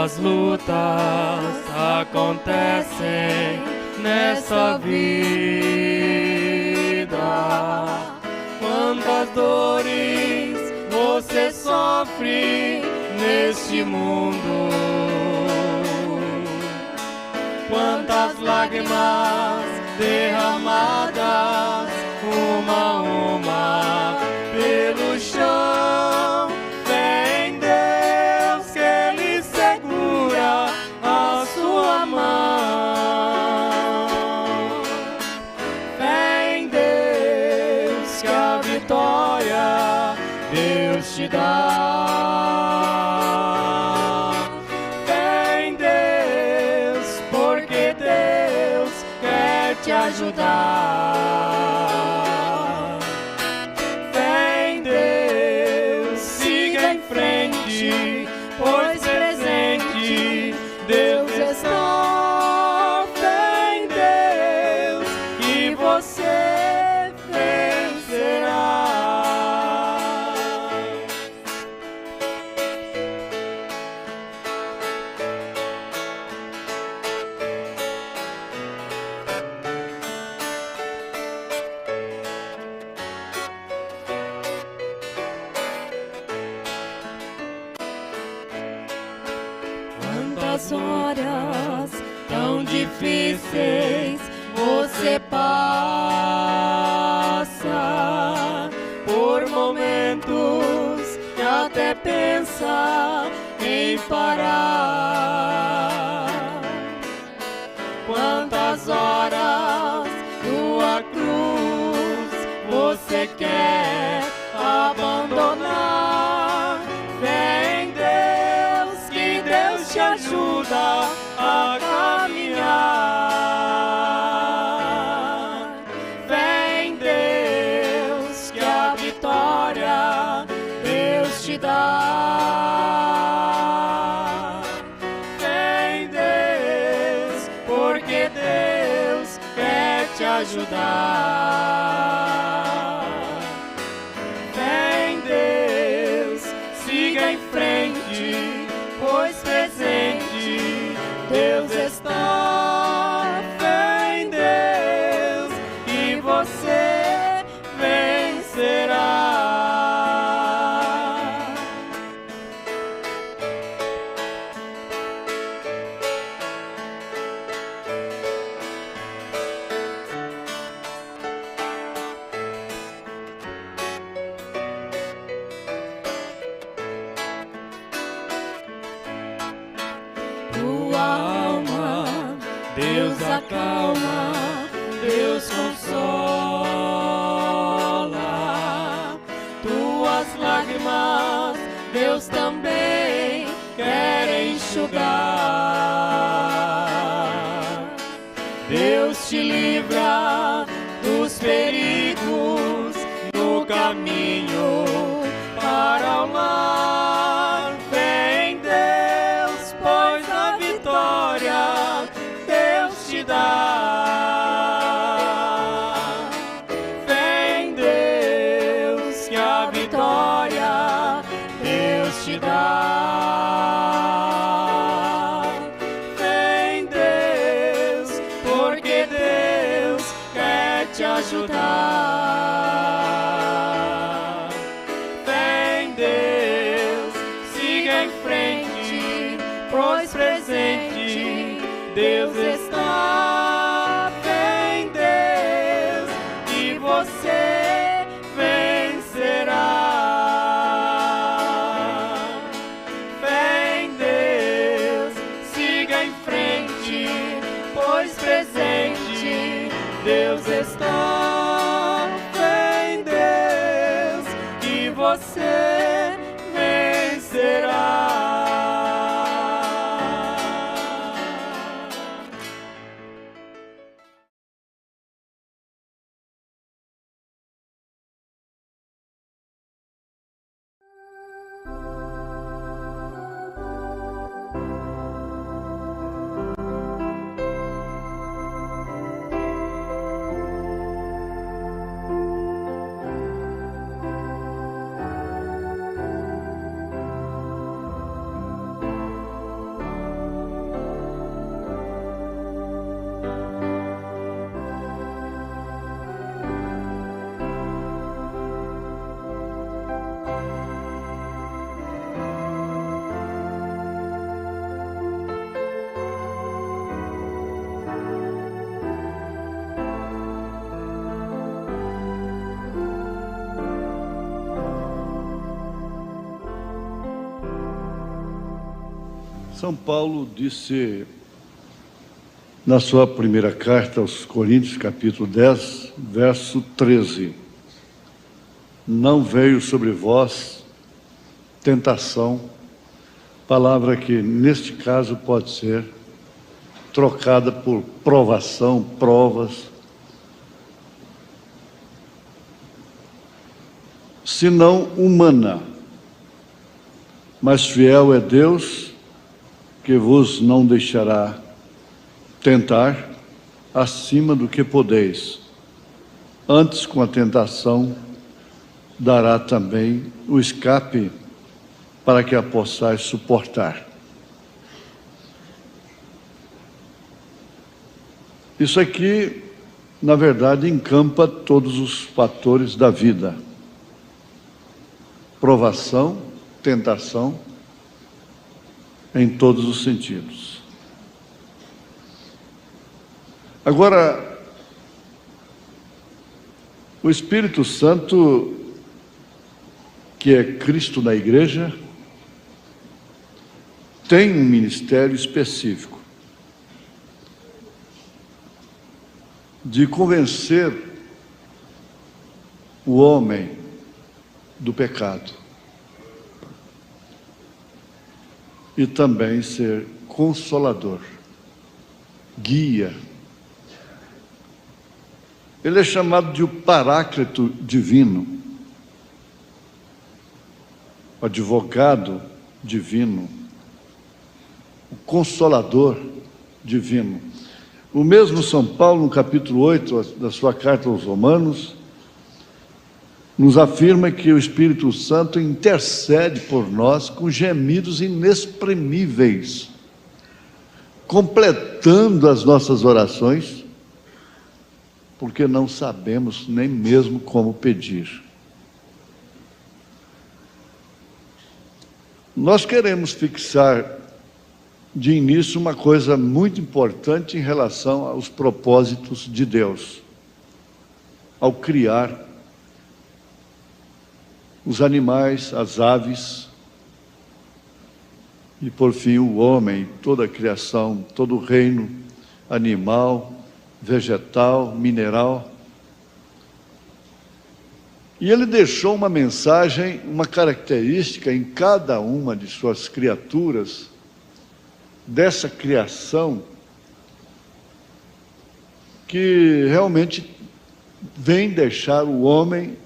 Quantas lutas acontecem nessa vida, quantas dores você sofre neste mundo, quantas lágrimas derramadas uma a uma pelo chão. Fé em Deus que Ele segura a sua mão. Fé em Deus que a vitória Deus te dá. Fé em Deus, porque Deus quer te ajudar. Fé em Deus, siga em frente, pois presente Deus está. Fé em Deus e você vencerá. Quantas horas tão difíceis você passa, por momentos que até pensa em parar. Quantas horas tua cruz você quer abandonar. Fé em Deus, que Deus te ajuda a caminhar. Fé em Deus, que a vitória Deus te dá. Fé em Deus, porque Deus quer te ajudar. Fé em Deus, siga em frente, pois presente Deus está. Fé em Deus e você vencerá. Tua alma, Deus acalma, Deus consola. Tuas lágrimas, Deus também quer enxugar. Deus te livra dos perigos no caminho para o lar. Fé em Deus, pois a vitória Deus te dá. Fé em Deus, que a vitória Deus te dá. Fé em Deus, porque Deus quer te ajudar. Fé em Deus, siga em frente, pois presente Deus está. Fé em Deus e você vencerá. Fé em Deus, siga em frente, pois presente Deus está. Fé em Deus e você vencerá. São Paulo disse na sua primeira carta aos Coríntios, capítulo 10, verso 13: não veio sobre vós tentação, palavra que neste caso pode ser trocada por provação, provas, senão humana, mas fiel é Deus, que vos não deixará tentar acima do que podeis. Antes, com a tentação, dará também o escape para que a possais suportar. Isso aqui, na verdade, encampa todos os fatores da vida: provação, tentação, em todos os sentidos. Agora, o Espírito Santo, que é Cristo na igreja, tem um ministério específico de convencer o homem do pecado e também ser consolador, guia. Ele é chamado de o Paráclito divino, o advogado divino, o consolador divino. O mesmo São Paulo, no capítulo 8 da sua carta aos Romanos, nos afirma que o Espírito Santo intercede por nós com gemidos inexprimíveis, completando as nossas orações, porque não sabemos nem mesmo como pedir. Nós queremos fixar de início uma coisa muito importante em relação aos propósitos de Deus, ao criar os animais, as aves e, por fim, o homem, toda a criação, todo o reino animal, vegetal, mineral. E ele deixou uma mensagem, uma característica em cada uma de suas criaturas, dessa criação, que realmente vem deixar o homem,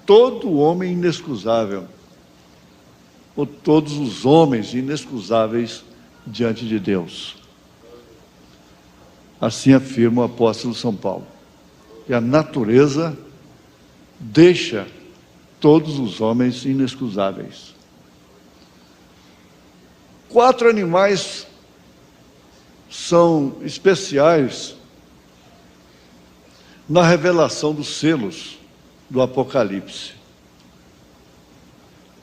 todo homem inexcusável, ou todos os homens inexcusáveis diante de Deus. Assim afirma o apóstolo São Paulo. E a natureza deixa todos os homens inexcusáveis. 4 animais são especiais na revelação dos selos do Apocalipse,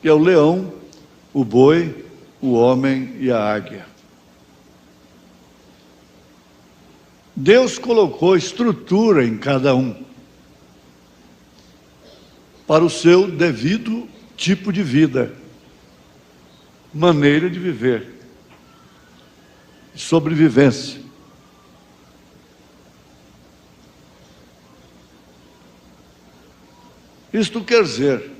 que é o leão, o boi, o homem e a águia. Deus colocou estrutura em cada um para o seu devido tipo de vida, maneira de viver, sobrevivência. Isto quer dizer,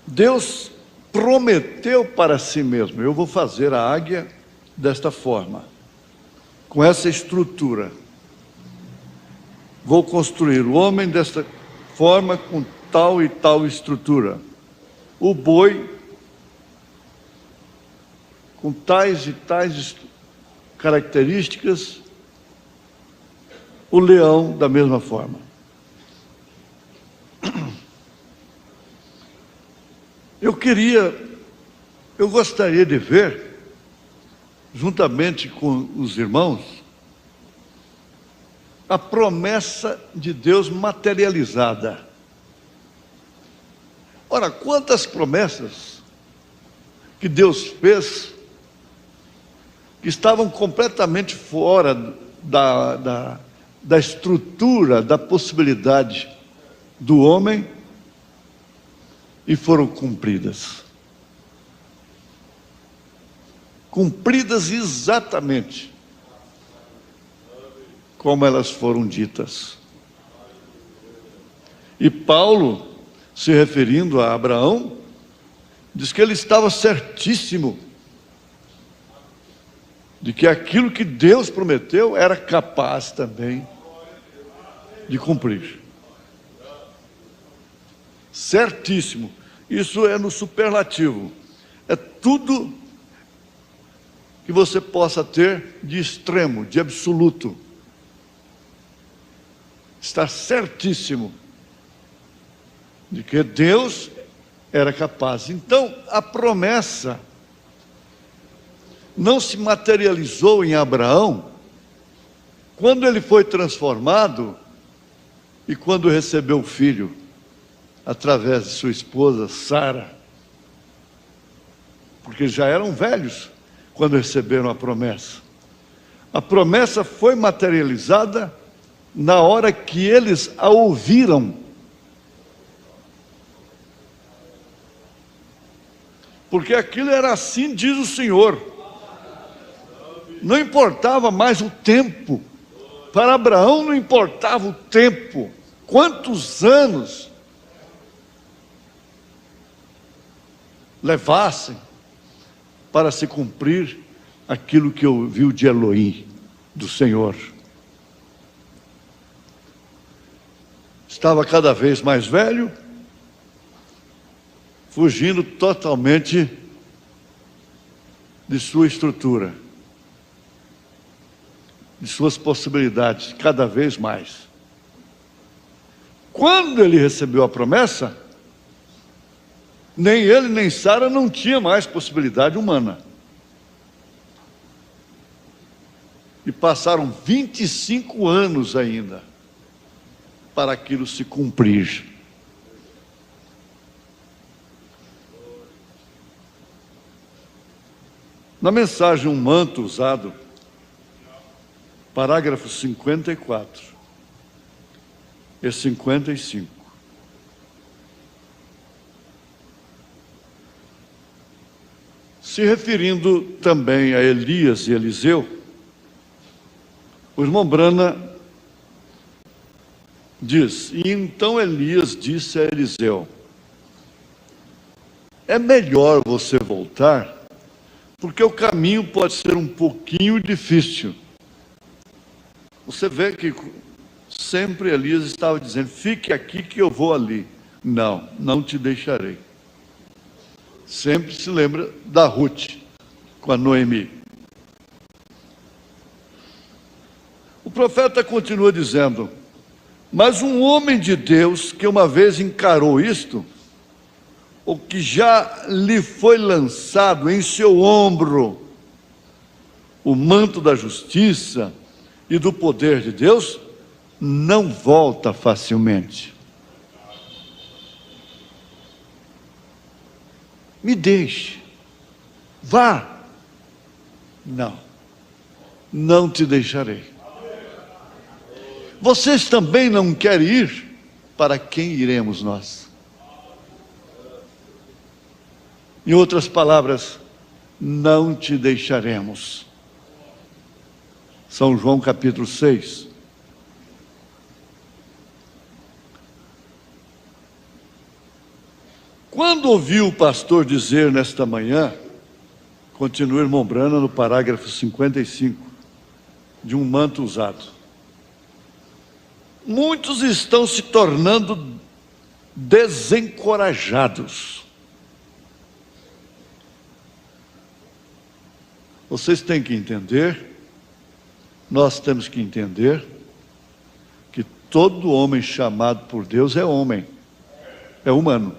Deus prometeu para si mesmo: eu vou fazer a águia desta forma, com essa estrutura. Vou construir o homem desta forma, com tal e tal estrutura. O boi, com tais e tais características. O leão, da mesma forma. Eu gostaria de ver, juntamente com os irmãos, a promessa de Deus materializada. Ora, quantas promessas que Deus fez que estavam completamente fora da estrutura, da possibilidade do homem, e foram cumpridas. cumpridas exatamente como elas foram ditas. E Paulo, se referindo a Abraão, diz que ele estava certíssimo de que aquilo que Deus prometeu era capaz também de cumprir. Certíssimo. Isso é no superlativo. É tudo que você possa ter de extremo, de absoluto. Está certíssimo de que Deus era capaz. Então, a promessa não se materializou em Abraão quando ele foi transformado e quando recebeu o filho através de sua esposa Sara, porque já eram velhos quando receberam a promessa. A promessa foi materializada na hora que eles a ouviram. Porque aquilo era assim, diz o Senhor. Não importava mais o tempo. Para Abraão não importava o tempo. Quantos anos levassem para se cumprir aquilo que ouviu de Elohim, do Senhor. Estava cada vez mais velho, fugindo totalmente de sua estrutura, de suas possibilidades, cada vez mais. Quando ele recebeu a promessa, nem ele nem Sara não tinha mais possibilidade humana. E passaram 25 anos ainda para aquilo se cumprir. Na mensagem Um Manto Usado, parágrafo 54 e 55. Se referindo também a Elias e Eliseu, o irmão Brana diz: e então Elias disse a Eliseu: é melhor você voltar, porque o caminho pode ser um pouquinho difícil. Você vê que sempre Elias estava dizendo: fique aqui que eu vou ali. Não, não te deixarei. Sempre se lembra da Ruth com a Noemi. O profeta continua dizendo: mas um homem de Deus que uma vez encarou isto, ou que já lhe foi lançado em seu ombro o manto da justiça e do poder de Deus, não volta facilmente. Me deixe, vá. Não, não te deixarei. Vocês também não querem ir? Para quem iremos nós? Em outras palavras, não te deixaremos. São João capítulo 6. Quando ouviu o pastor dizer nesta manhã, continua o irmão Brana no parágrafo 55, de Um Manto Usado: muitos estão se tornando desencorajados. Vocês têm que entender, nós temos que entender, que todo homem chamado por Deus é homem, é humano.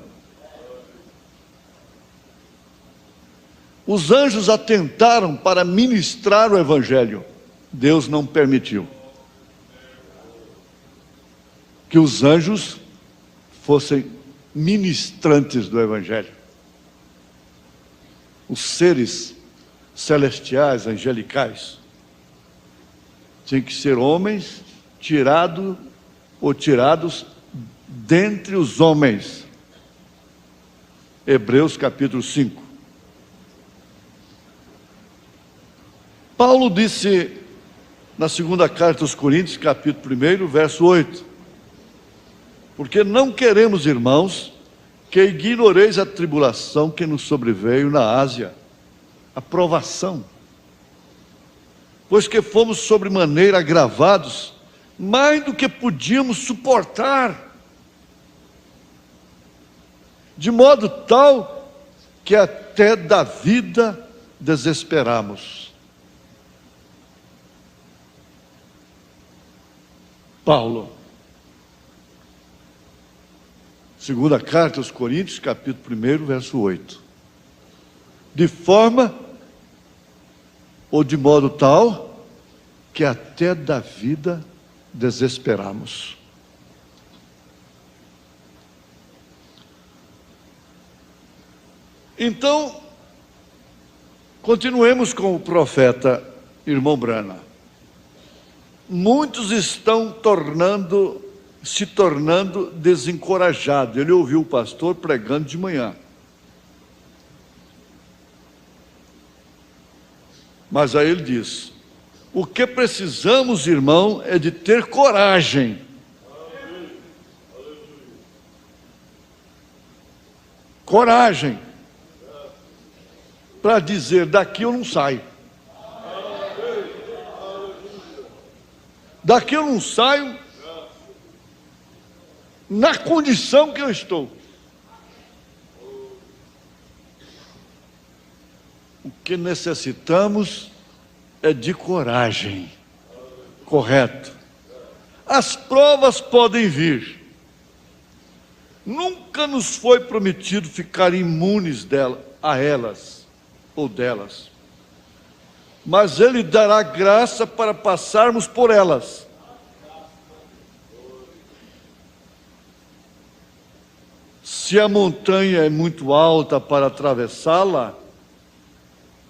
Os anjos atentaram para ministrar o Evangelho, Deus não permitiu que os anjos fossem ministrantes do Evangelho. Os seres celestiais, angelicais, tinham que ser homens tirados dentre os homens. Hebreus capítulo 5. Paulo disse na segunda carta aos Coríntios, capítulo 1, verso 8: porque não queremos, irmãos, que ignoreis a tribulação que nos sobreveio na Ásia, a provação, pois que fomos sobremaneira agravados, mais do que podíamos suportar, de modo tal que até da vida desesperamos. Paulo, segunda carta aos Coríntios, capítulo 1, verso 8. De forma ou de modo tal que até da vida desesperamos. Então, continuemos com o profeta irmão Brana. Muitos estão se tornando desencorajados. Ele ouviu o pastor pregando de manhã. Mas aí ele diz: o que precisamos, irmão, é de ter coragem. Coragem para dizer: daqui eu não saio. Daqui eu não saio na condição que eu estou. O que necessitamos é de coragem. Correto. As provas podem vir. Nunca nos foi prometido ficar imunes a elas ou delas. Mas Ele dará graça para passarmos por elas. Se a montanha é muito alta para atravessá-la,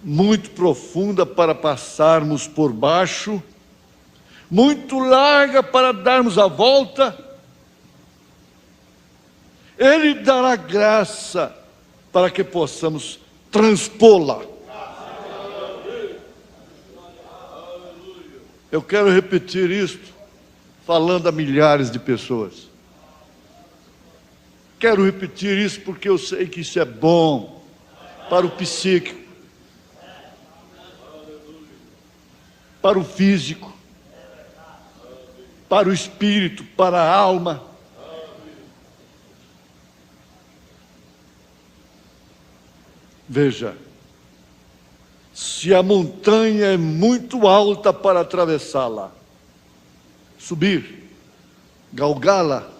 muito profunda para passarmos por baixo, muito larga para darmos a volta, Ele dará graça para que possamos transpô-la. Eu quero repetir isto, falando a milhares de pessoas. Quero repetir isso porque eu sei que isso é bom para o psíquico, para o físico, para o espírito, para a alma. Veja, se a montanha é muito alta para atravessá-la, subir, galgá-la,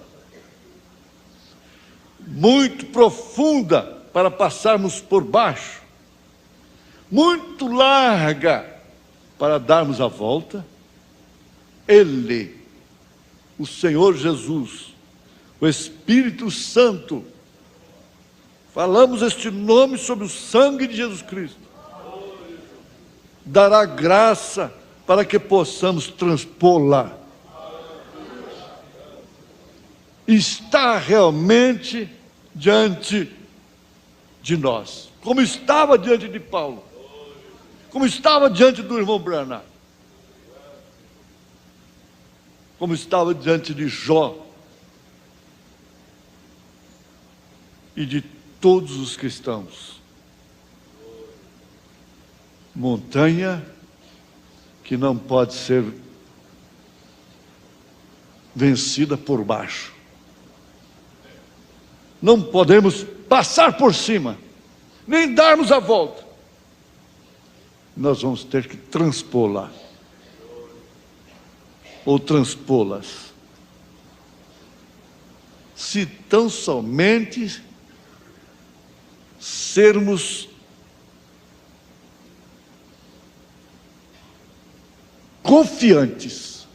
muito profunda para passarmos por baixo, muito larga para darmos a volta, Ele, o Senhor Jesus, o Espírito Santo, falamos este nome sobre o sangue de Jesus Cristo, dará graça para que possamos transpô-la. Está realmente diante de nós, como estava diante de Paulo, como estava diante do irmão Branham, como estava diante de Jó e de todos os cristãos. Montanha que não pode ser vencida por baixo. Não podemos passar por cima, nem darmos a volta. Nós vamos ter que transpô-la, ou transpô-las. Se tão somente sermos confiantes,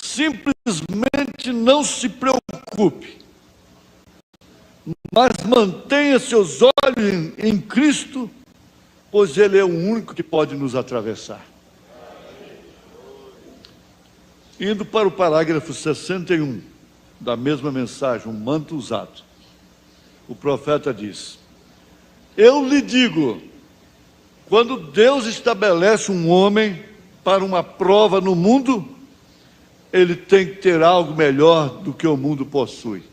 simplesmente não se preocupe, mas mantenha seus olhos em Cristo, pois Ele é o único que pode nos atravessar. Indo para o parágrafo 61 da mesma mensagem, um manto usado, o profeta diz: eu lhe digo, Quando Deus estabelece um homem para uma prova no mundo, ele tem que ter algo melhor do que o mundo possui.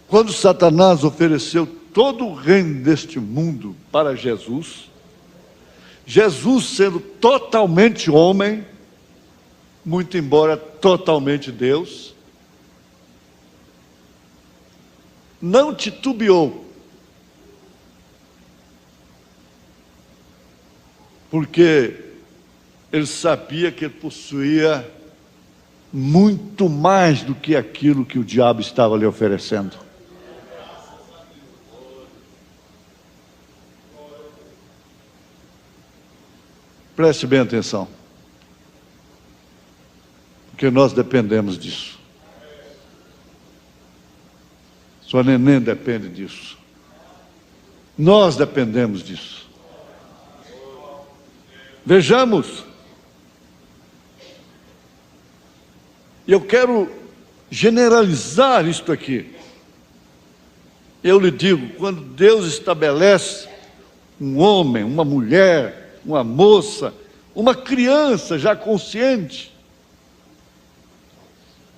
Quando Satanás ofereceu todo o reino deste mundo para Jesus, Jesus sendo totalmente homem, muito embora totalmente Deus, não titubeou, porque ele sabia que ele possuía muito mais do que aquilo que o diabo estava lhe oferecendo. Preste bem atenção, porque nós dependemos disso. Sua neném depende disso. Nós dependemos disso. Vejamos. E eu quero generalizar isto aqui. Eu lhe digo, quando Deus estabelece um homem, uma mulher, uma moça, uma criança já consciente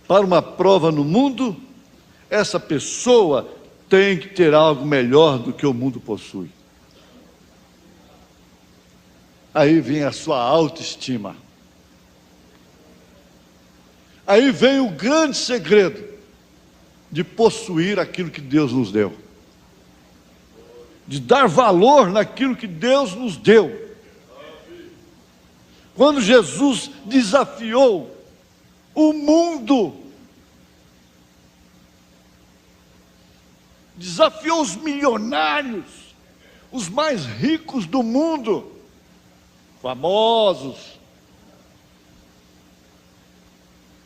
para uma prova no mundo, essa pessoa tem que ter algo melhor do que o mundo possui. Aí vem a sua autoestima. Aí vem o grande segredo de possuir aquilo que Deus nos deu, de dar valor naquilo que Deus nos deu. Quando Jesus desafiou o mundo, desafiou os milionários, os mais ricos do mundo, famosos,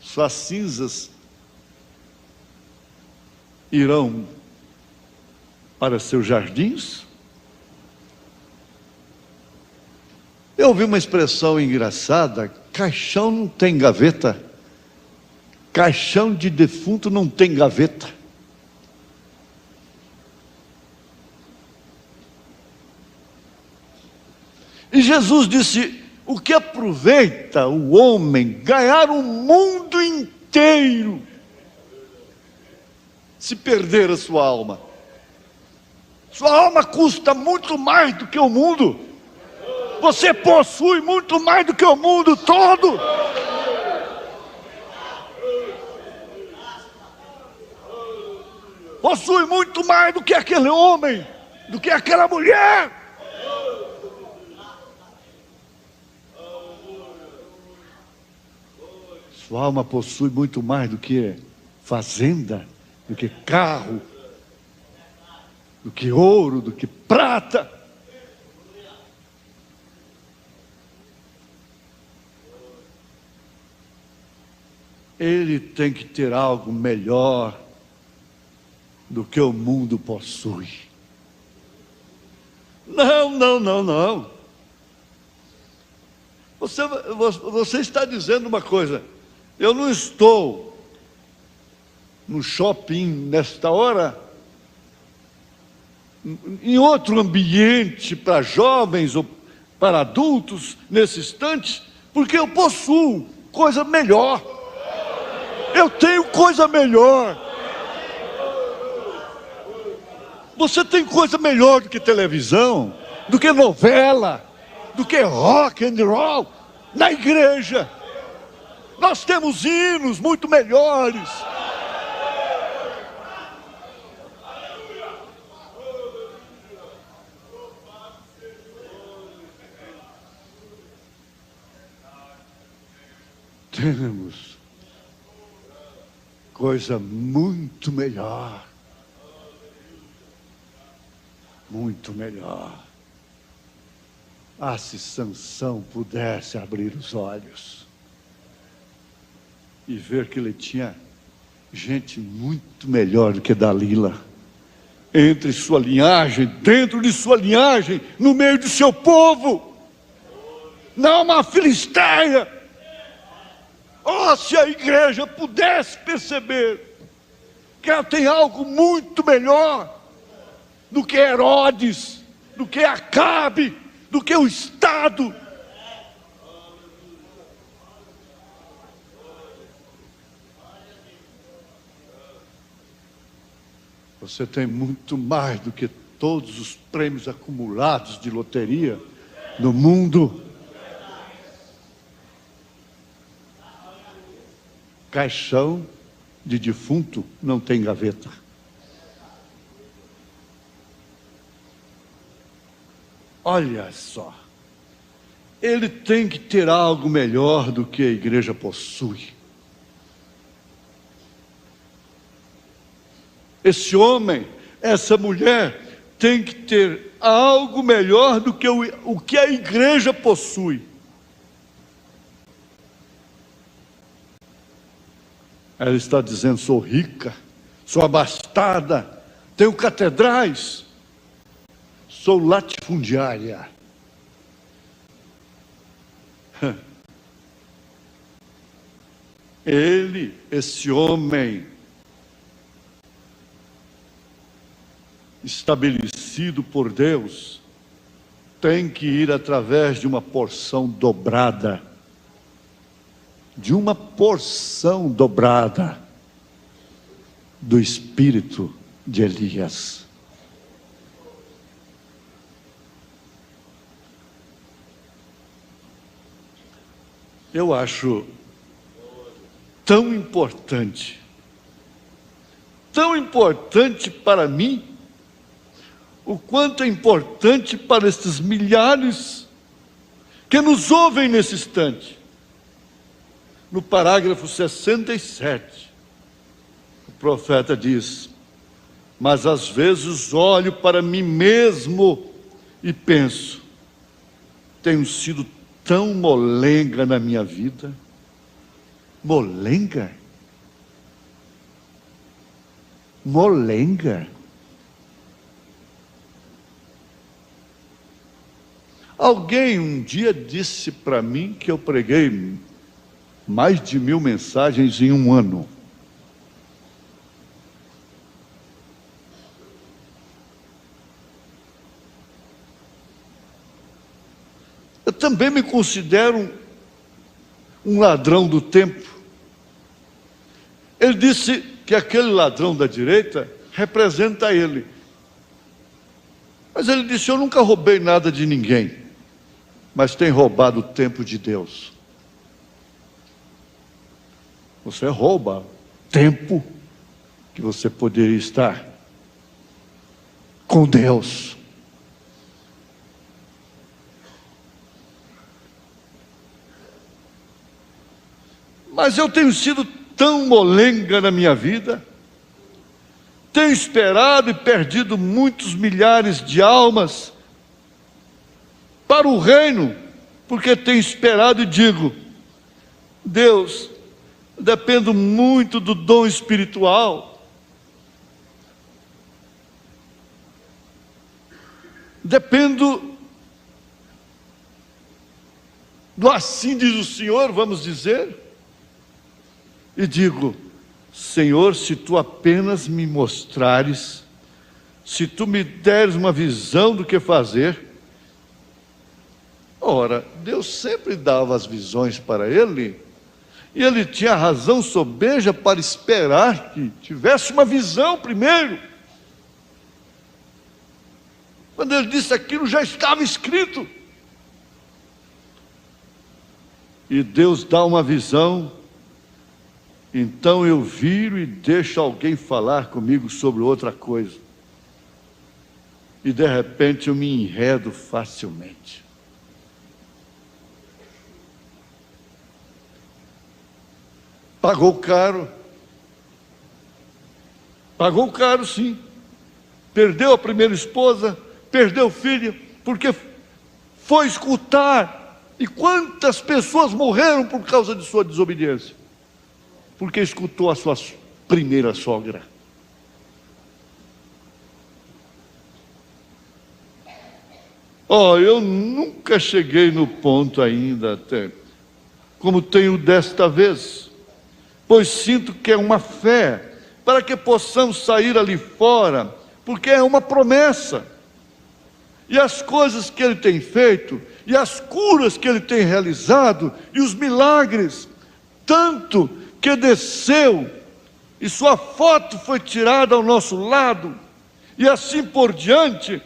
suas cinzas irão para seus jardins. Eu ouvi uma expressão engraçada: caixão não tem gaveta, caixão de defunto não tem gaveta. E Jesus disse: o que aproveita o homem ganhar o mundo inteiro se perder a sua alma? Sua alma custa muito mais do que o mundo. Você possui muito mais do que o mundo todo. Possui muito mais do que aquele homem, do que aquela mulher. Sua alma possui muito mais do que fazenda, do que carro, do que ouro, do que prata. Ele tem que ter algo melhor do que o mundo possui. Não. Você está dizendo uma coisa: eu não estou no shopping nesta hora, em outro ambiente para jovens ou para adultos nesse instante, porque eu possuo coisa melhor. Eu tenho coisa melhor. Você tem coisa melhor do que televisão, do que novela, do que rock and roll na igreja. Nós temos hinos muito melhores. Temos coisa muito melhor. Muito melhor. Ah, se Sansão pudesse abrir os olhos e ver que ele tinha gente muito melhor do que Dalila entre sua linhagem, dentro de sua linhagem, no meio do seu povo. Não uma filisteia. Oh, se a igreja pudesse perceber que ela tem algo muito melhor do que Herodes, do que Acabe, do que o Estado. Você tem muito mais do que todos os prêmios acumulados de loteria no mundo. Caixão de defunto não tem gaveta. Olha só, ele tem que ter algo melhor do que a igreja possui. Esse homem, essa mulher, tem que ter algo melhor do que o que a igreja possui. Ela está dizendo: sou rica, sou abastada, tenho catedrais, sou latifundiária. Ele, esse homem, estabelecido por Deus, tem que ir através de uma porção dobrada. De uma porção dobrada do espírito de Elias. Eu acho tão importante para mim, o quanto é importante para estes milhares que nos ouvem nesse instante. No parágrafo 67, o profeta diz: mas às vezes olho para mim mesmo e penso, tenho sido tão molenga na minha vida. Molenga? Molenga? Alguém um dia disse para mim que eu preguei mais de 1000 mensagens em um ano. Eu também me considero um ladrão do tempo. Ele disse que aquele ladrão da direita representa ele. Mas ele disse: eu nunca roubei nada de ninguém, mas tenho roubado o tempo de Deus. Você rouba tempo que você poderia estar com Deus. Mas eu tenho sido tão molenga na minha vida, tenho esperado e perdido muitos milhares de almas para o reino, porque tenho esperado e digo: Deus, dependo muito do dom espiritual, dependo do assim diz o Senhor, vamos dizer, e digo: Senhor, se tu apenas me mostrares, se tu me deres uma visão do que fazer. Ora, Deus sempre dava as visões para ele, e ele tinha razão sobeja para esperar que tivesse uma visão primeiro. Quando ele disse aquilo, já estava escrito. E Deus dá uma visão, então eu viro e deixo alguém falar comigo sobre outra coisa. E de repente eu me enredo facilmente. Pagou caro. Pagou caro, sim. Perdeu a primeira esposa, perdeu o filho, porque foi escutar. E quantas pessoas morreram por causa de sua desobediência? Porque escutou a sua primeira sogra. Eu nunca cheguei no ponto ainda, até como tenho desta vez, pois sinto que é uma fé para que possamos sair ali fora, porque é uma promessa. E as coisas que Ele tem feito, e as curas que Ele tem realizado, e os milagres, tanto que desceu, e sua foto foi tirada ao nosso lado, e assim por diante,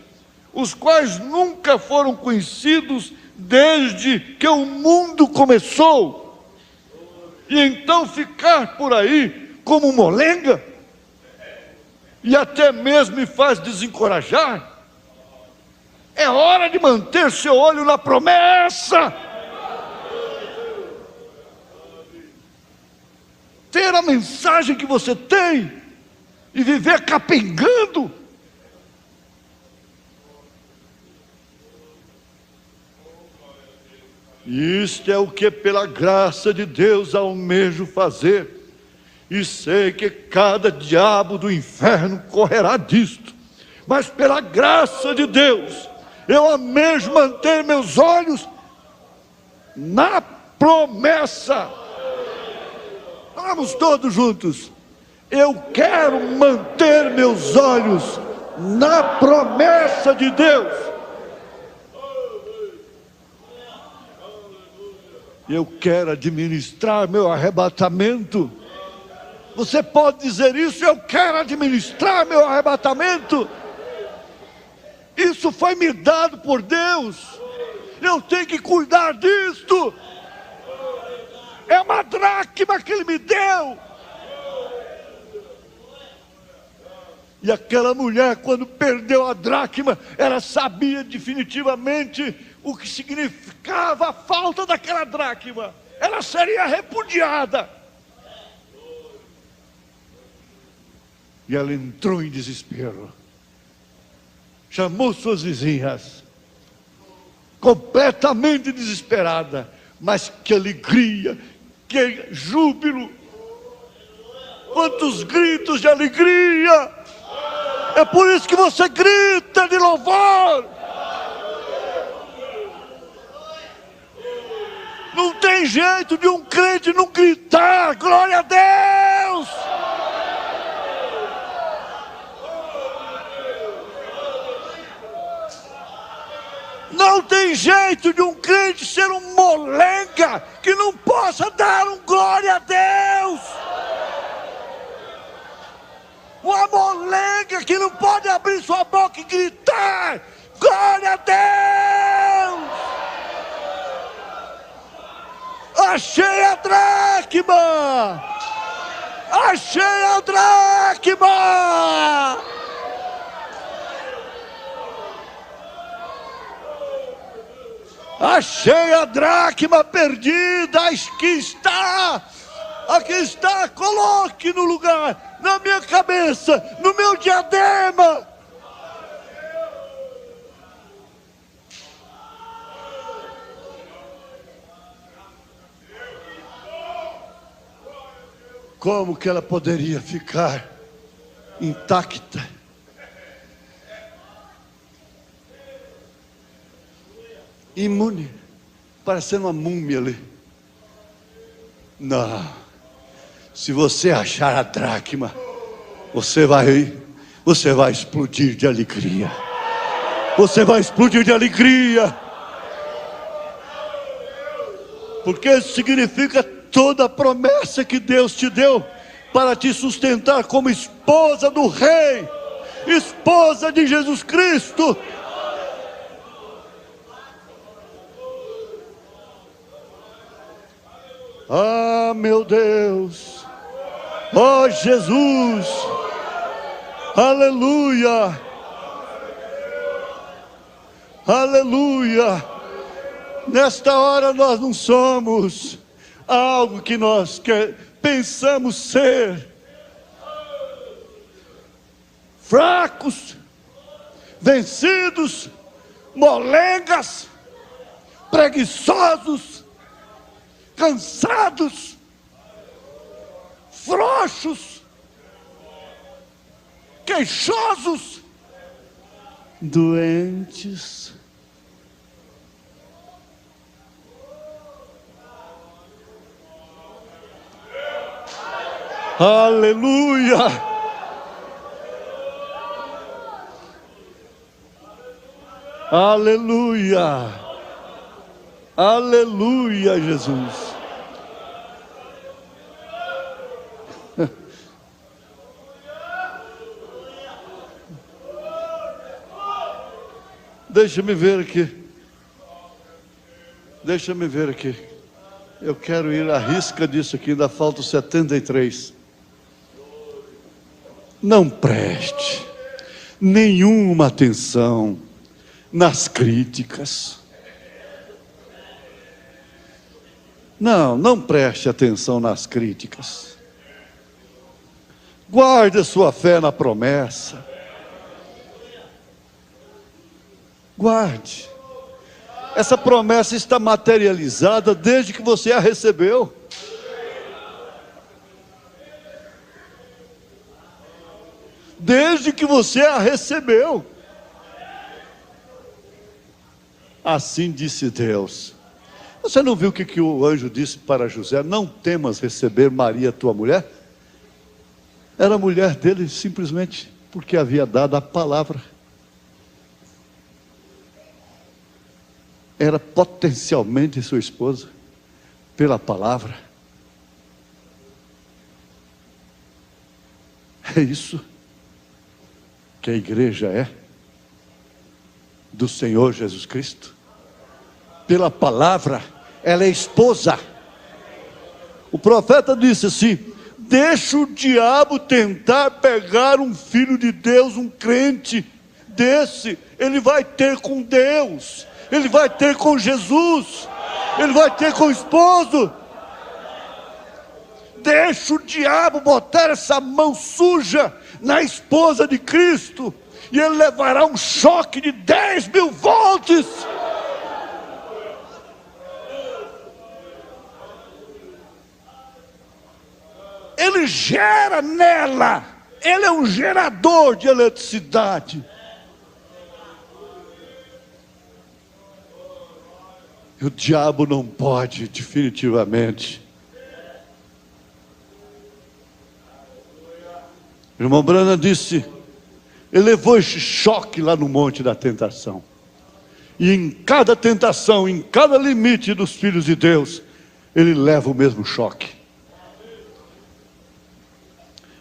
os quais nunca foram conhecidos desde que o mundo começou. E então ficar por aí como molenga, e até mesmo me faz desencorajar. É hora de manter seu olho na promessa. Ter a mensagem que você tem e viver capengando. Isto é o que pela graça de Deus almejo fazer. E sei que cada diabo do inferno correrá disto. Mas pela graça de Deus, eu almejo manter meus olhos na promessa. Vamos todos juntos. Eu quero manter meus olhos na promessa de Deus. Eu quero administrar meu arrebatamento. Você pode dizer isso? Eu quero administrar meu arrebatamento. Isso foi me dado por Deus. Eu tenho que cuidar disto. É uma dracma que Ele me deu. E aquela mulher, quando perdeu a dracma, ela sabia definitivamente o que significava a falta daquela dracma. Ela seria repudiada. E ela entrou em desespero. Chamou suas vizinhas, completamente desesperada. Mas que alegria, que júbilo. Quantos gritos de alegria. É por isso que você grita de louvor. Não tem jeito de um crente não gritar glória a Deus. Não tem jeito de um crente ser um molenga que não possa dar um glória a Deus. Uma molenga que não pode abrir sua boca e gritar glória a Deus. Achei a dracma. Achei a dracma. Achei a dracma perdida. Aqui está, coloque no lugar, na minha cabeça, no meu diadema. Como que ela poderia ficar intacta? Imune, parecendo uma múmia ali. Não, se você achar a dracma, você vai explodir de alegria. Você vai explodir de alegria. Porque isso significa toda a promessa que Deus te deu para te sustentar como esposa do Rei, esposa de Jesus Cristo. Ah, meu Deus, ó Jesus, aleluia, aleluia. Nesta hora nós não somos algo que nós pensamos ser. Fracos, vencidos, molengas, preguiçosos, cansados, frouxos, queixosos, doentes. Aleluia! Aleluia! Aleluia, Jesus! Deixa-me ver aqui. Deixa-me ver aqui. Eu quero ir à risca disso aqui, ainda faltam 73. Não preste nenhuma atenção nas críticas. Não preste atenção nas críticas. Guarde a sua fé na promessa. Guarde. Essa promessa está materializada desde que você a recebeu. Desde que você a recebeu. Assim disse Deus. Você não viu o que o anjo disse para José? Não temas receber Maria, tua mulher. Era a mulher dele simplesmente porque havia dado a palavra. Era potencialmente sua esposa, pela palavra. É isso que a igreja é, do Senhor Jesus Cristo. Pela palavra, ela é esposa. O profeta disse assim: deixa o diabo tentar pegar um filho de Deus, um crente desse, ele vai ter com Deus. Ele vai ter com Jesus. Ele vai ter com o esposo. Deixa o diabo botar essa mão suja na esposa de Cristo, e ele levará um choque de 10.000 volts. Ele gera nela. Ele é um gerador de eletricidade. E o diabo não pode, definitivamente. O irmão Branham disse, ele levou esse choque lá no monte da tentação. E em cada tentação, em cada limite dos filhos de Deus, ele leva o mesmo choque.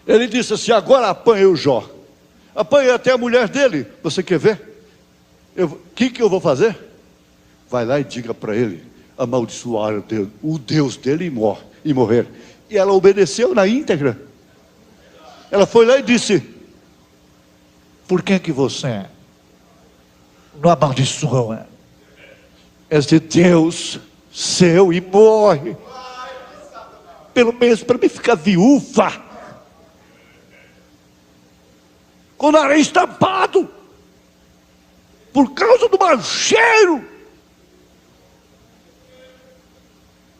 Ele disse assim: agora apanhei o Jó. Apanhei até a mulher dele. Você quer ver? O que eu vou fazer? Vai lá e diga para ele amaldiçoar o Deus dele e morrer. E ela obedeceu na íntegra. Ela foi lá e disse: por que você não amaldiçoa esse Deus seu e morre? Pelo menos para mim ficar viúva, com o nariz tampado, por causa do mau cheiro.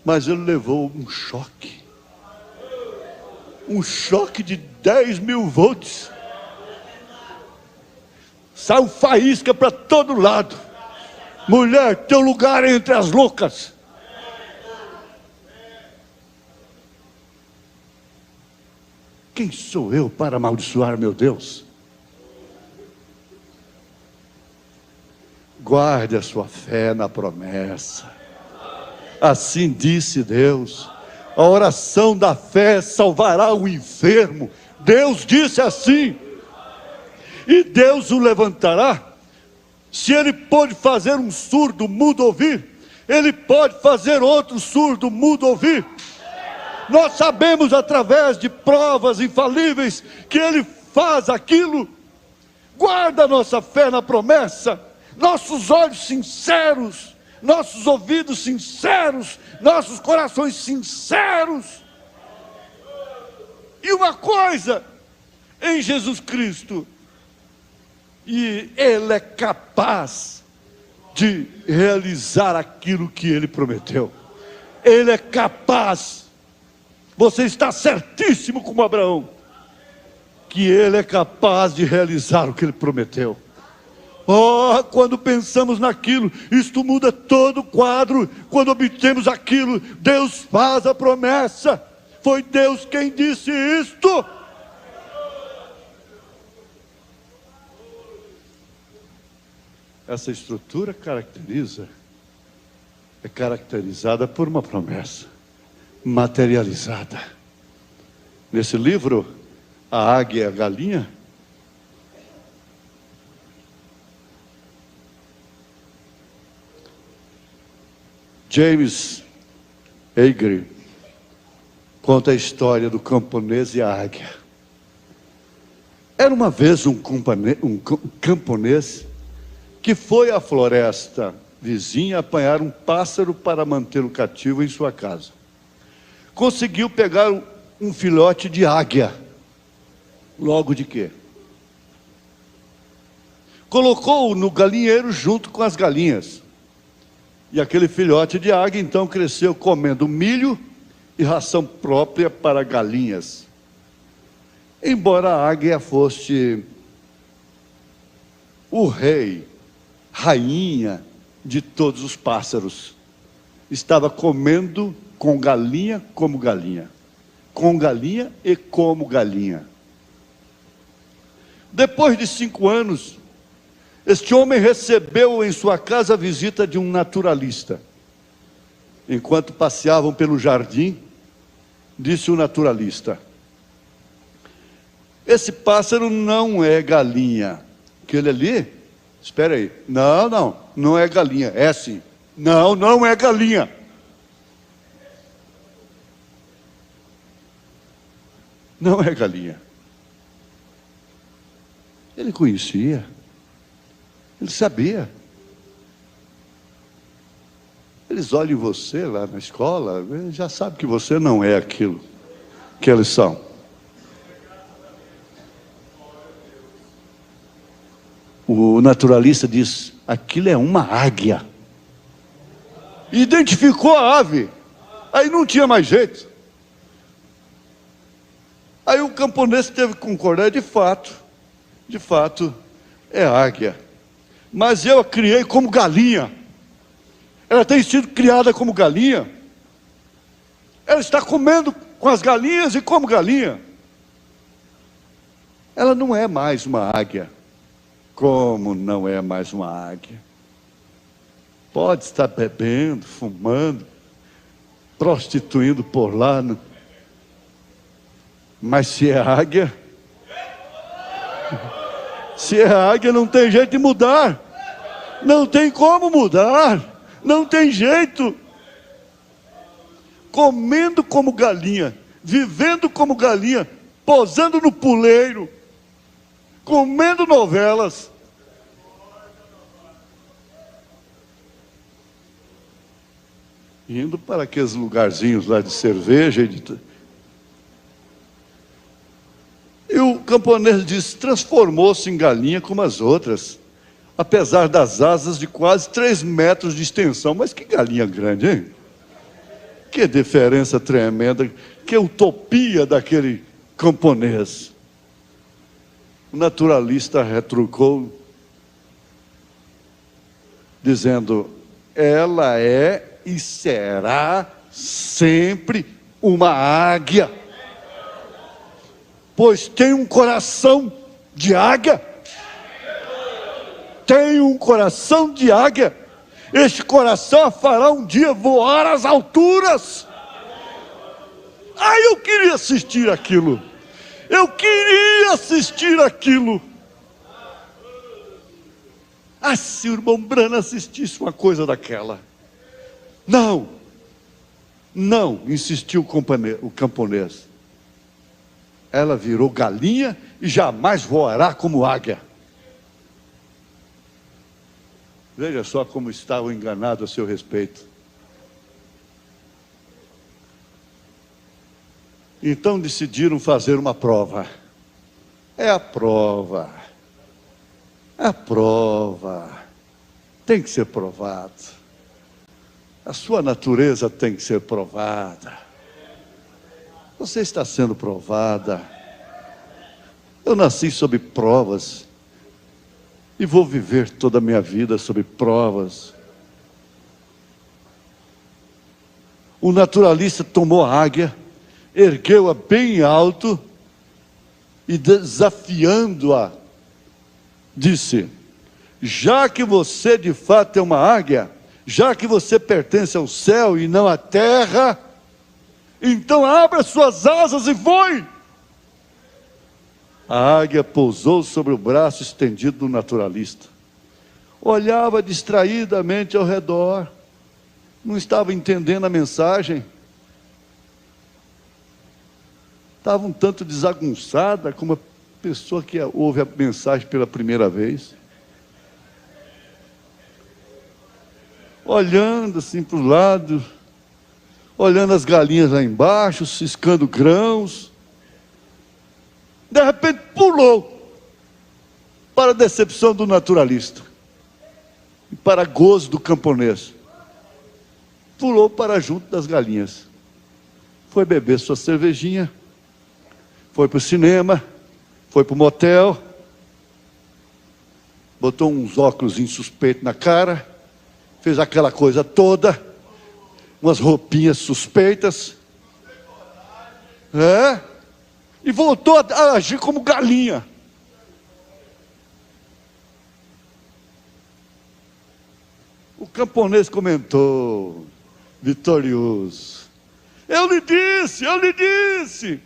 Mas ele levou um choque de 10.000 volts. Saiu faísca para todo lado. Mulher, teu lugar é entre as loucas. Quem sou eu para amaldiçoar meu Deus? Guarde a sua fé na promessa. Assim disse Deus. A oração da fé salvará o enfermo. Deus disse assim. E Deus o levantará. Se ele pode fazer um surdo mudo ouvir, ele pode fazer outro surdo mudo ouvir. Nós sabemos através de provas infalíveis que ele faz aquilo. Guarda a nossa fé na promessa. Nossos olhos sinceros, nossos ouvidos sinceros, nossos corações sinceros. E uma coisa, em Jesus Cristo, e Ele é capaz de realizar aquilo que Ele prometeu. Ele é capaz. Você está certíssimo como Abraão, que Ele é capaz de realizar o que Ele prometeu. Oh, quando pensamos naquilo, isto muda todo o quadro. Quando obtemos aquilo, Deus faz a promessa. Foi Deus quem disse isto. essa estrutura é caracterizada por uma promessa materializada. Nesse livro, A Águia e a Galinha, James Agri conta a história do camponês e a águia. Era uma vez um camponês que foi à floresta vizinha apanhar um pássaro para mantê-lo cativo em sua casa. Conseguiu pegar um filhote de águia. Logo de quê? Colocou-o no galinheiro junto com as galinhas. E aquele filhote de águia então cresceu comendo milho e ração própria para galinhas. Embora a águia fosse o rei, rainha de todos os pássaros, estava comendo com galinha como galinha, com galinha e como galinha. Depois de 5 anos, este homem recebeu em sua casa a visita de um naturalista. Enquanto passeavam pelo jardim, disse o naturalista: esse pássaro não é galinha. Aquele ali, espera aí, não é galinha, é sim. Não é galinha. Não é galinha. Ele conhecia. Ele sabia. Eles olham em você lá na escola, já sabem que você não é aquilo que eles são. O naturalista diz: aquilo é uma águia. Identificou a ave. Aí não tinha mais jeito. Aí o camponês teve que concordar: de fato, é águia. Mas eu a criei como galinha. Ela tem sido criada como galinha. Ela está comendo com as galinhas e como galinha. Ela não é mais uma águia. Como não é mais uma águia? Pode estar bebendo, fumando, prostituindo por lá, mas se é águia, não tem jeito de mudar. Não tem como mudar. Não tem jeito. Comendo como galinha, vivendo como galinha, posando no puleiro, comendo novelas. Indo para aqueles lugarzinhos lá de cerveja e o camponês disse: transformou-se em galinha como as outras, apesar das asas de quase 3 metros de extensão. Mas que galinha grande, hein? Que diferença tremenda, que utopia daquele camponês. O naturalista retrucou, dizendo: ela é e será sempre uma águia, pois tem um coração de águia. Tem um coração de águia. Este coração a fará um dia voar às alturas. Eu queria assistir aquilo. Se o irmão Brana assistisse uma coisa daquela. Não, insistiu o camponês. Ela virou galinha e jamais voará como águia. Veja só como estavam enganados a seu respeito. Então decidiram fazer uma prova. É a prova. Tem que ser provado. A sua natureza tem que ser provada. Você está sendo provada. Eu nasci sob provas e vou viver toda a minha vida sob provas. O naturalista tomou a águia, ergueu-a bem alto e, desafiando-a, disse: já que você de fato é uma águia, já que você pertence ao céu e não à terra, então abra suas asas e voe. A águia pousou sobre o braço estendido do naturalista. Olhava distraidamente ao redor. Não estava entendendo a mensagem. Estava um tanto desagunçada, como a pessoa que ouve a mensagem pela primeira vez. Olhando assim para o lado, olhando as galinhas lá embaixo, ciscando grãos. De repente pulou, para a decepção do naturalista e para gozo do camponês. Pulou para junto das galinhas. Foi beber sua cervejinha, foi para o cinema, foi para o motel, botou uns óculos insuspeitos na cara, fez aquela coisa toda, umas roupinhas suspeitas, e voltou a agir como galinha. O camponês comentou, vitorioso: eu lhe disse,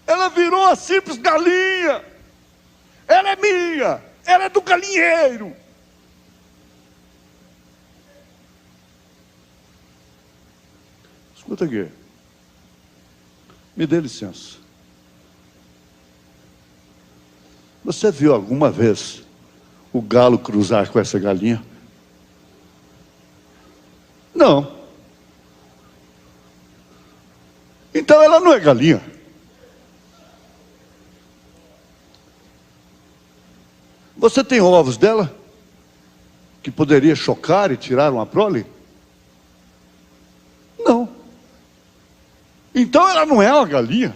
ela virou a simples galinha, ela é minha, ela é do galinheiro. Escuta aqui, me dê licença. Você viu alguma vez o galo cruzar com essa galinha? Não. Então ela não é galinha. Você tem ovos dela que poderia chocar e tirar uma prole? Não. Então ela não é uma galinha.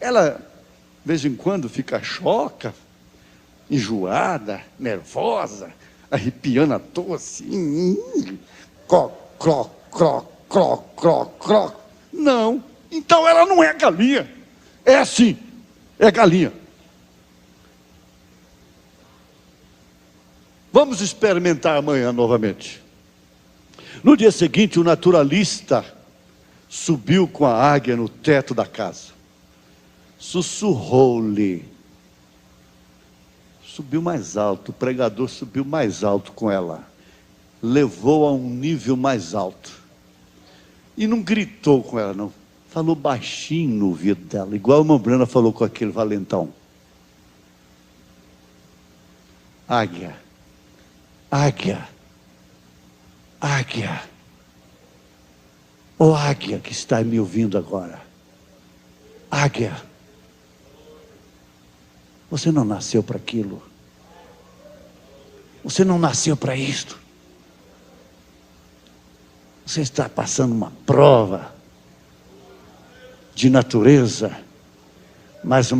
Ela, de vez em quando, fica choca, enjoada, nervosa, arrepiando à toa assim. Croc, croc, croc, croc, croc, croc. Não. Então ela não é galinha. É assim. É galinha. Vamos experimentar amanhã novamente. No dia seguinte, o naturalista subiu com a águia no teto da casa. Sussurrou-lhe. Subiu mais alto, o pregador subiu mais alto com ela. Levou a um nível mais alto. E não gritou com ela, não. Falou baixinho no ouvido dela, igual a irmã Brana falou com aquele valentão. Águia, águia, águia. Ó águia que está me ouvindo agora. Águia. Você não nasceu para aquilo. Você não nasceu para isto. Você está passando uma prova de natureza, mas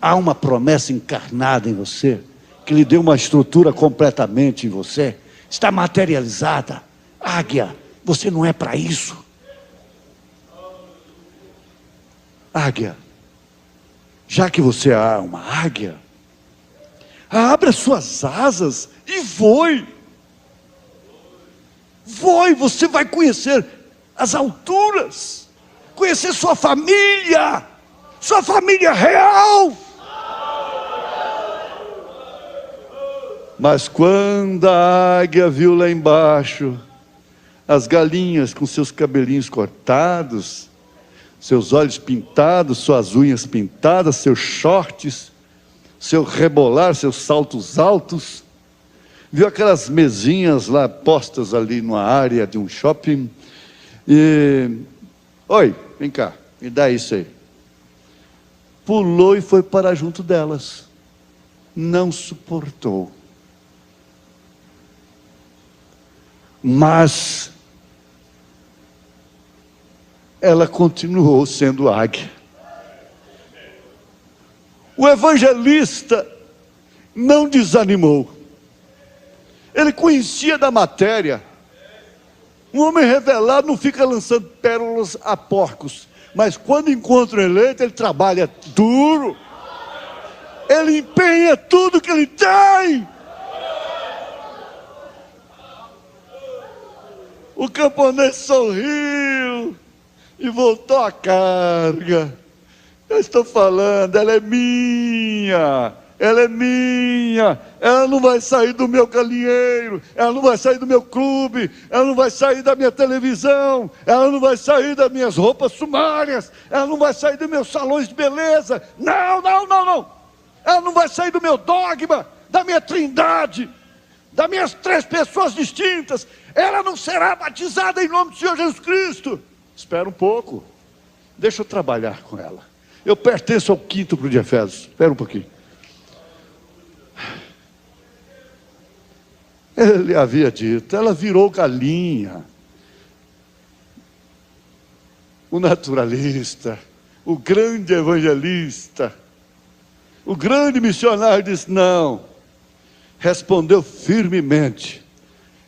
há uma promessa encarnada em você, que lhe deu uma estrutura completamente em você, está materializada. Águia, você não é para isso. Águia, já que você é uma águia, abra suas asas e voe. Voe, você vai conhecer as alturas, conhecer sua família real. Mas quando a águia viu lá embaixo as galinhas com seus cabelinhos cortados, seus olhos pintados, suas unhas pintadas, seus shorts, seu rebolar, seus saltos altos, viu aquelas mesinhas lá postas ali numa área de um shopping, e... Oi, vem cá, me dá isso aí. Pulou e foi para junto delas. Não suportou. Mas ela continuou sendo águia. O evangelista não desanimou. Ele conhecia da matéria. Um homem revelado não fica lançando pérolas a porcos, mas quando encontra um eleito, ele trabalha duro. Ele empenha tudo que ele tem. O camponês sorriu e voltou à carga. Eu estou falando, ela é minha. Ela é minha, ela não vai sair do meu galinheiro, ela não vai sair do meu clube, ela não vai sair da minha televisão, ela não vai sair das minhas roupas sumárias, ela não vai sair dos meus salões de beleza, não, não, não, não, ela não vai sair do meu dogma, da minha trindade, das minhas 3 pessoas distintas, ela não será batizada em nome do Senhor Jesus Cristo. Espera um pouco, deixa eu trabalhar com ela, eu pertenço ao 5º grupo de Efésios, espera um pouquinho. Ele havia dito, ela virou galinha. O naturalista, o grande evangelista, o grande missionário disse, não. Respondeu firmemente,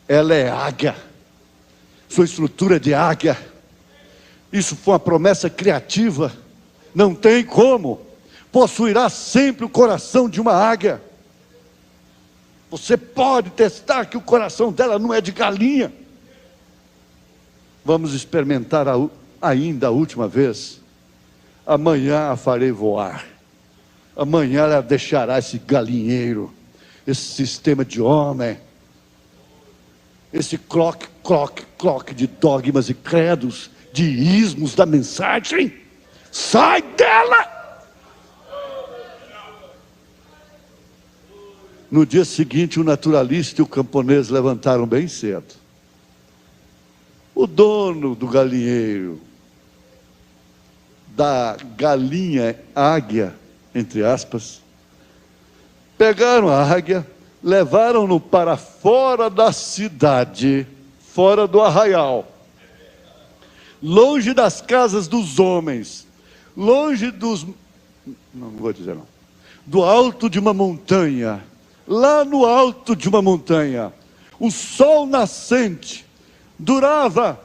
ela é águia. Sua estrutura é de águia. Isso foi uma promessa criativa. Não tem como. Possuirá sempre o coração de uma águia. Você pode testar que o coração dela não é de galinha. Vamos experimentar ainda a última vez. Amanhã a farei voar. Amanhã ela deixará esse galinheiro, esse sistema de homem, esse cloque de dogmas e credos, de ismos da mensagem. Sai dela! No dia seguinte, o naturalista e o camponês levantaram bem cedo. O dono do galinheiro, da galinha águia, entre aspas, pegaram a águia, levaram-no para fora da cidade, fora do arraial, longe das casas dos homens, longe não vou dizer não, do alto de uma montanha. Lá no alto de uma montanha, o sol nascente dourava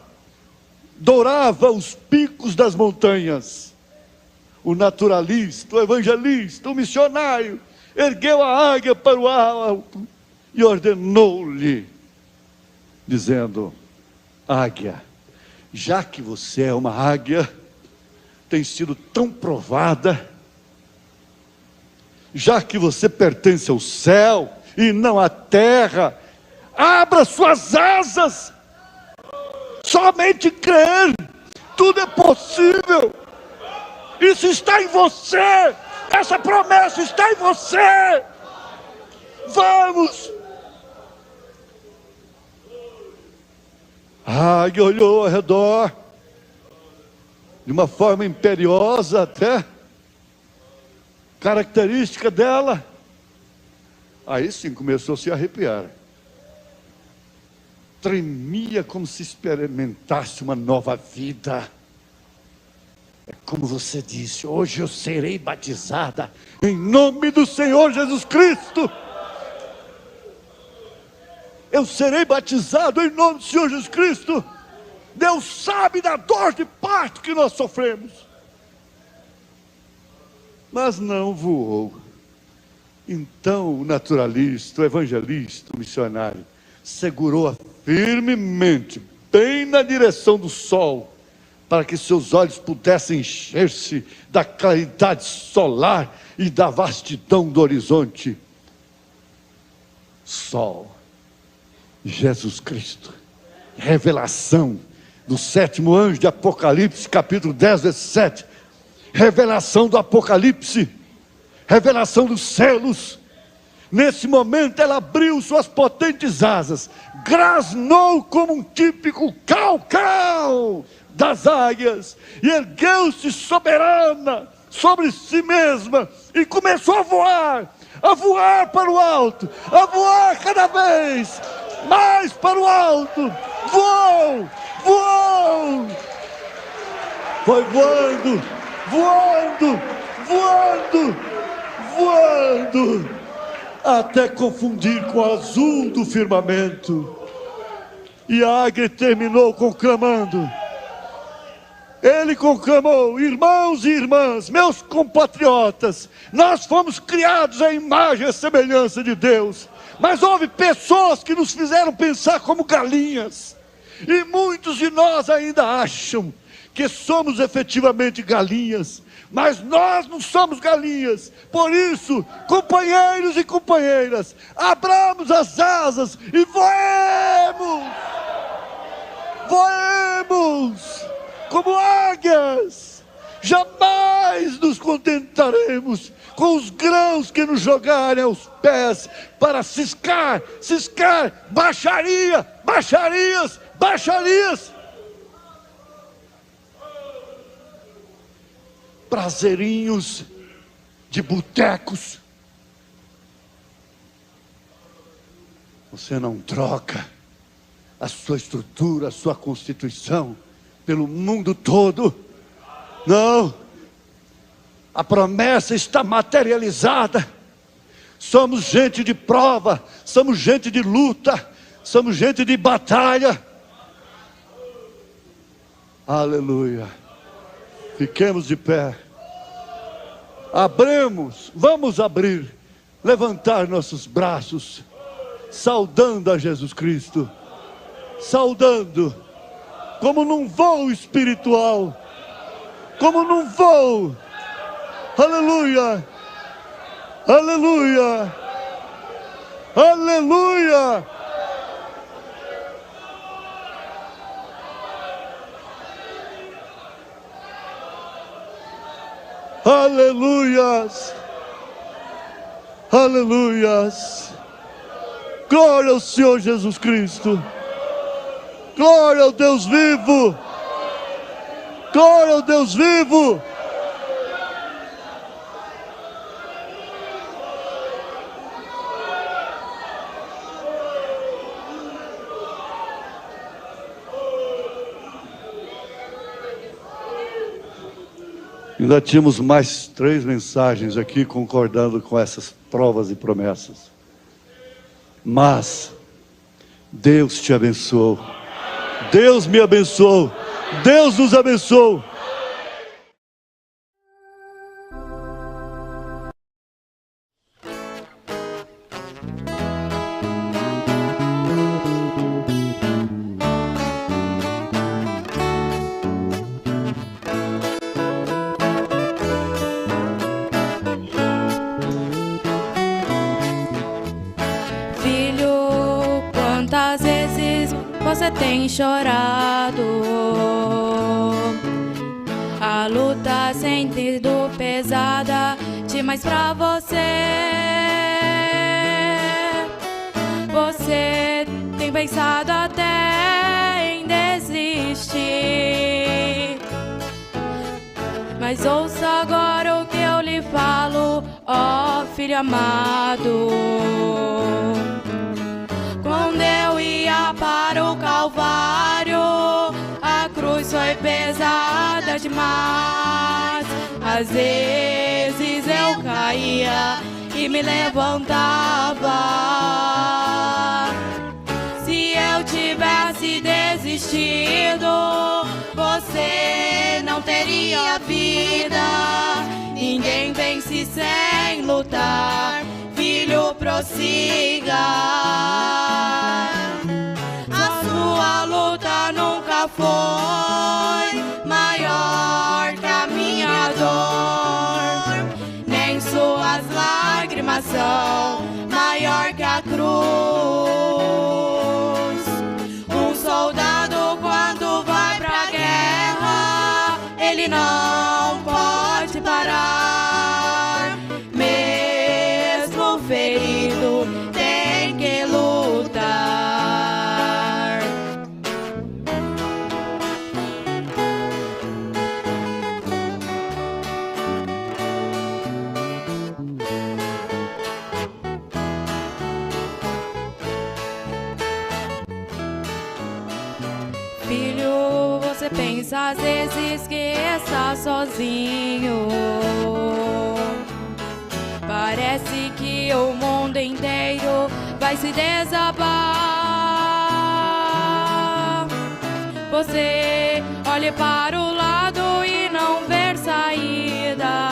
os picos das montanhas. O naturalista, o evangelista, o missionário, ergueu a águia para o alto e ordenou-lhe, dizendo, águia, já que você é uma águia, tem sido tão provada, já que você pertence ao céu e não à terra, abra suas asas, somente crer, tudo é possível, isso está em você, essa promessa está em você, vamos. A águia olhou ao redor, de uma forma imperiosa até, característica dela, aí sim começou a se arrepiar, tremia como se experimentasse uma nova vida. É como você disse, hoje eu serei batizada em nome do Senhor Jesus Cristo. Eu serei batizado em nome do Senhor Jesus Cristo. Deus sabe da dor de parto que nós sofremos. Mas não voou. Então o naturalista, o evangelista, o missionário, segurou-a firmemente, bem na direção do sol, para que seus olhos pudessem encher-se da claridade solar e da vastidão do horizonte. Sol, Jesus Cristo, revelação do 7º anjo de Apocalipse, capítulo 10, verso 7. Revelação do Apocalipse, revelação dos selos. Nesse momento ela abriu suas potentes asas, grasnou como um típico cau-cau das águias, e ergueu-se soberana sobre si mesma, e começou a voar para o alto, a voar cada vez mais para o alto, voou, foi voando, até confundir com o azul do firmamento. E a águia terminou conclamando: Ele conclamou: irmãos e irmãs, meus compatriotas, nós fomos criados à imagem e semelhança de Deus, mas houve pessoas que nos fizeram pensar como galinhas, e muitos de nós ainda acham que somos efetivamente galinhas, mas nós não somos galinhas. Por isso, companheiros e companheiras, abramos as asas e voemos! Voemos como águias! Jamais nos contentaremos com os grãos que nos jogarem aos pés para ciscar, baixaria, baixarias, baixarias. Prazerinhos de botecos. Você não troca a sua estrutura, a sua constituição pelo mundo todo. Não. A promessa está materializada. Somos gente de prova, somos gente de luta, somos gente de batalha. Aleluia. Fiquemos de pé. Vamos abrir, levantar nossos braços, saudando a Jesus Cristo, saudando, como num voo espiritual, como num voo. Aleluia, aleluia, aleluia. Aleluias, aleluias, glória ao Senhor Jesus Cristo, glória ao Deus vivo, glória ao Deus vivo. Ainda tínhamos mais 3 mensagens aqui concordando com essas provas e promessas. Mas Deus te abençoou. Deus me abençoou. Deus nos abençoou. Você tem chorado, a luta tem sido pesada demais pra você. Você tem pensado até em desistir, mas ouça agora o que eu lhe falo, ó filho amado. Quando eu ia para o Calvário, a cruz foi pesada demais. Às vezes eu caía e me levantava. Se eu tivesse desistido, você não teria vida. Ninguém vence sem lutar. Filho, prossiga. A sua luta nunca foi maior que a minha dor, nem suas lágrimas são maior que a cruz. Um soldado quando vai pra guerra, ele não pode parar. Mesmo ferido, tem que lutar. Filho, você pensa às vezes que está sozinho. Parece que o mundo inteiro vai se desabar. Você olha olhe para o lado e não ver saída.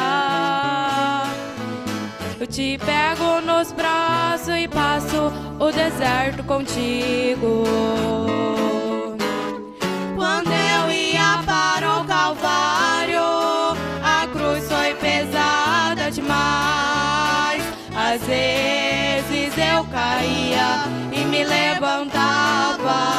Eu te pego nos braços e passo o deserto contigo. Quando eu ia para o Calvário, a cruz foi pesada demais. Às vezes eu caía e me levantava.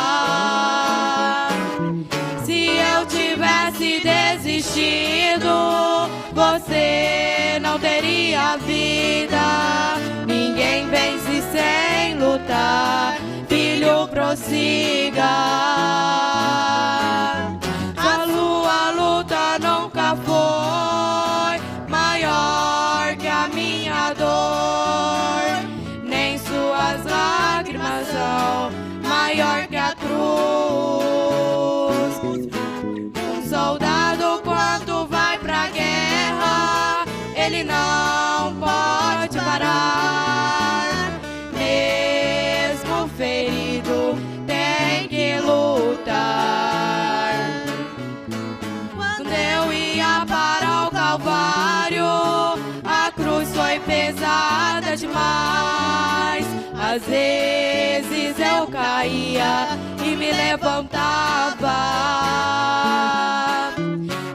Se eu tivesse desistido, você não teria vida. Ninguém vence sem lutar, filho, prossiga. Sua luta nunca foi maior que a minha dor, nem suas lágrimas são maior que a cruz. Um soldado quando vai pra guerra, ele não pode parar. Mesmo ferido, tem que lutar. Quando eu ia para o Calvário, a cruz foi pesada demais. Às vezes eu caía e me levantava.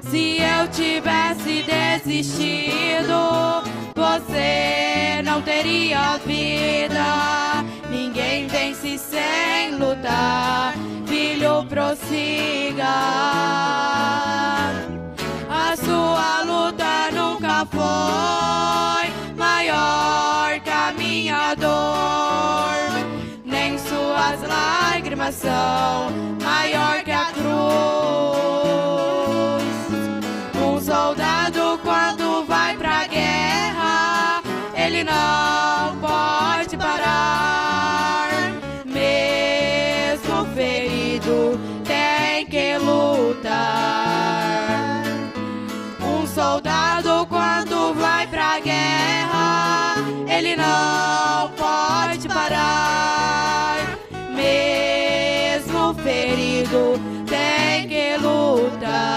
Se eu tivesse desistido, você não teria vida. Ninguém vence sem lutar, filho, prossiga. A sua luta nunca foi maior que a minha dor, nem suas lágrimas são maior que a cruz. Um soldado quando vai pra guerra, ele não pode parar. Mesmo ferido, tem que lutar. Um soldado quando vai pra guerra, ele não pode parar. Mesmo ferido, tem que lutar.